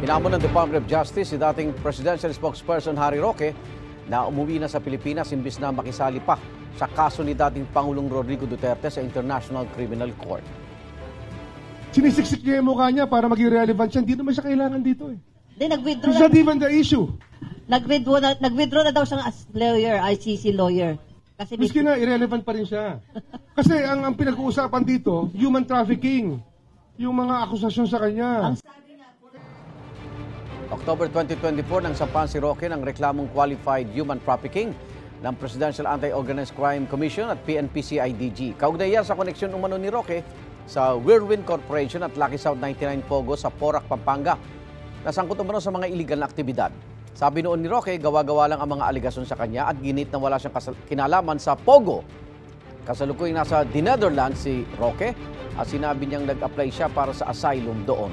Hinamon ng Department of Justice si dating presidential spokesperson Harry Roque na umuwi na sa Pilipinas imbis na makisali pa sa kaso ni dating Pangulong Rodrigo Duterte sa International Criminal Court. Sinisiksik niya yung mukha niya para maging relevant siya. Hindi naman siya kailangan dito eh. Nag-withdraw It's not even the issue. nag-withdraw na daw siyang as lawyer, ICC lawyer. Kasi Miski na, irrelevant pa rin siya. Kasi ang pinag-uusapan dito, human trafficking. Yung mga akusasyon sa kanya. October 2024 nang sampahan si Roque ng reklamong qualified human trafficking ng Presidential Anti-Organized Crime Commission at PNP-CIDG. Kaugnay yan sa koneksyon umano ni Roque sa Whirlwind Corporation at Lucky South 99 Pogo sa Porac, Pampanga. Nasangkot umano sa mga iligal na aktibidad. Sabi noon ni Roque, gawa-gawa lang ang mga aligasyon sa kanya at ginit na wala siyang kinalaman sa Pogo. Kasalukuyang nasa The Netherlands si Roque at sinabi niyang nag-apply siya para sa asylum doon.